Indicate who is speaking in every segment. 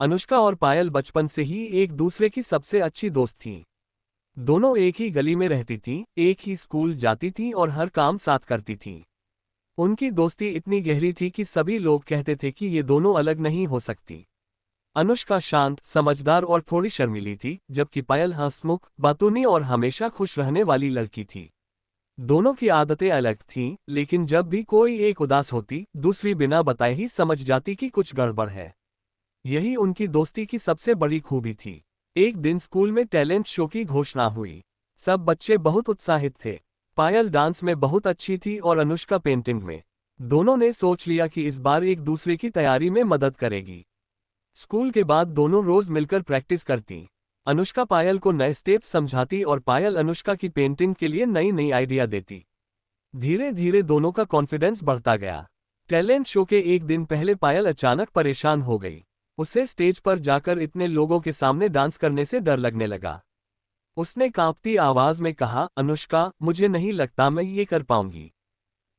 Speaker 1: अनुष्का और पायल बचपन से ही एक दूसरे की सबसे अच्छी दोस्त थीं। दोनों एक ही गली में रहती थीं, एक ही स्कूल जाती थीं और हर काम साथ करती थीं। उनकी दोस्ती इतनी गहरी थी कि सभी लोग कहते थे कि ये दोनों अलग नहीं हो सकती। अनुष्का शांत, समझदार और थोड़ी शर्मीली थी, जबकि पायल हंसमुख, बातूनी और हमेशा खुश रहने वाली लड़की थी। दोनों की आदतें अलग थीं, लेकिन जब भी कोई एक उदास होती, दूसरी बिना बताए ही समझ जाती कि कुछ गड़बड़ है। यही उनकी दोस्ती की सबसे बड़ी खूबी थी। एक दिन स्कूल में टैलेंट शो की घोषणा हुई। सब बच्चे बहुत उत्साहित थे। पायल डांस में बहुत अच्छी थी और अनुष्का पेंटिंग में। दोनों ने सोच लिया कि इस बार एक दूसरे की तैयारी में मदद करेगी। स्कूल के बाद दोनों रोज मिलकर प्रैक्टिस करती। अनुष्का पायल को नए स्टेप्स समझाती और पायल अनुष्का की पेंटिंग के लिए नई नई आइडिया देती। धीरे धीरे दोनों का कॉन्फिडेंस बढ़ता गया। टैलेंट शो के एक दिन पहले पायल अचानक परेशान हो गई। उसे स्टेज पर जाकर इतने लोगों के सामने डांस करने से डर लगने लगा। उसने कांपती आवाज में कहा, अनुष्का, मुझे नहीं लगता मैं ये कर पाऊंगी।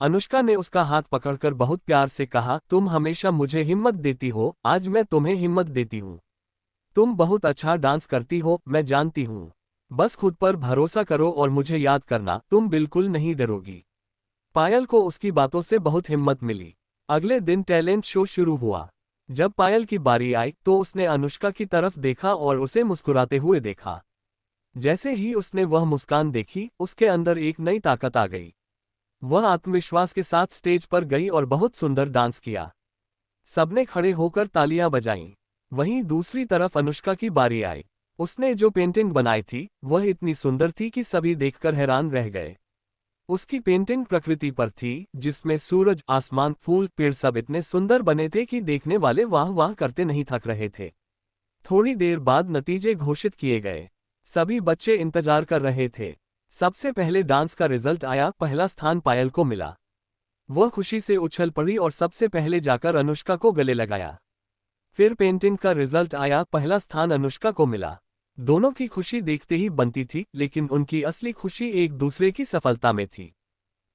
Speaker 1: अनुष्का ने उसका हाथ पकड़कर बहुत प्यार से कहा, तुम हमेशा मुझे हिम्मत देती हो, आज मैं तुम्हें हिम्मत देती हूँ। तुम बहुत अच्छा डांस करती हो, मैं जानती हूँ। बस खुद पर भरोसा करो और मुझे याद करना, तुम बिल्कुल नहीं डरोगी। पायल को उसकी बातों से बहुत हिम्मत मिली। अगले दिन टैलेंट शो शुरू हुआ। जब पायल की बारी आई तो उसने अनुष्का की तरफ देखा और उसे मुस्कुराते हुए देखा। जैसे ही उसने वह मुस्कान देखी, उसके अंदर एक नई ताकत आ गई। वह आत्मविश्वास के साथ स्टेज पर गई और बहुत सुंदर डांस किया। सबने खड़े होकर तालियां बजाईं। वहीं दूसरी तरफ अनुष्का की बारी आई। उसने जो पेंटिंग बनाई थी, वह इतनी सुंदर थी कि सभी देखकर हैरान रह गए। उसकी पेंटिंग प्रकृति पर थी, जिसमें सूरज, आसमान, फूल, पेड़ सब इतने सुंदर बने थे कि देखने वाले वाह वाह करते नहीं थक रहे थे। थोड़ी देर बाद नतीजे घोषित किए गए। सभी बच्चे इंतजार कर रहे थे। सबसे पहले डांस का रिजल्ट आया। पहला स्थान पायल को मिला। वह खुशी से उछल पड़ी और सबसे पहले जाकर अनुष्का को गले लगाया। फिर पेंटिंग का रिजल्ट आया। पहला स्थान अनुष्का को मिला। दोनों की खुशी देखते ही बनती थी, लेकिन उनकी असली खुशी एक दूसरे की सफलता में थी।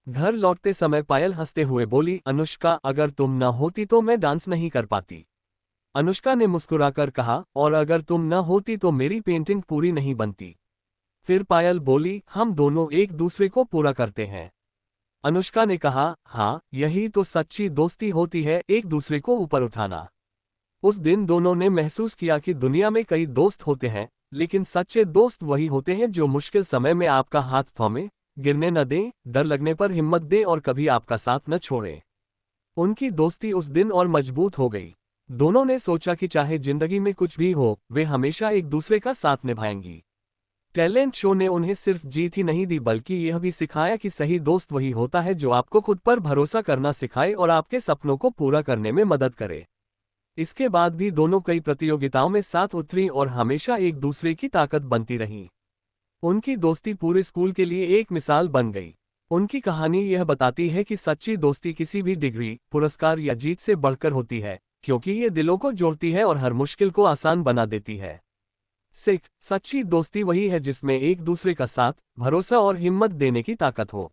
Speaker 1: घर लौटते समय पायल हंसते हुए बोली, अनुष्का, अगर तुम न होती तो मैं डांस नहीं कर पाती। अनुष्का ने मुस्कुराकर कहा, और अगर तुम न होती तो मेरी पेंटिंग पूरी नहीं बनती। फिर पायल बोली, हम दोनों एक दूसरे को पूरा करते हैं। अनुष्का ने कहा, हाँ, यही तो सच्ची दोस्ती होती है, एक दूसरे को ऊपर उठाना। उस दिन दोनों ने महसूस किया कि दुनिया में कई दोस्त होते हैं, लेकिन सच्चे दोस्त वही होते हैं जो मुश्किल समय में आपका हाथ थामे, गिरने न दें, डर लगने पर हिम्मत दें और कभी आपका साथ न छोड़ें। उनकी दोस्ती उस दिन और मजबूत हो गई। दोनों ने सोचा कि चाहे जिंदगी में कुछ भी हो, वे हमेशा एक दूसरे का साथ निभाएंगी। टैलेंट शो ने उन्हें सिर्फ जीत ही नहीं दी, बल्कि यह भी सिखाया कि सही दोस्त वही होता है जो आपको खुद पर भरोसा करना सिखाए और आपके सपनों को पूरा करने में मदद करे। इसके बाद भी दोनों कई प्रतियोगिताओं में साथ उतरी और हमेशा एक दूसरे की ताकत बनती रहीं। उनकी दोस्ती पूरे स्कूल के लिए एक मिसाल बन गई। उनकी कहानी यह बताती है कि सच्ची दोस्ती किसी भी डिग्री, पुरस्कार या जीत से बढ़कर होती है, क्योंकि ये दिलों को जोड़ती है और हर मुश्किल को आसान बना देती है। सच्ची दोस्ती वही है जिसमें एक दूसरे का साथ, भरोसा और हिम्मत देने की ताकत हो।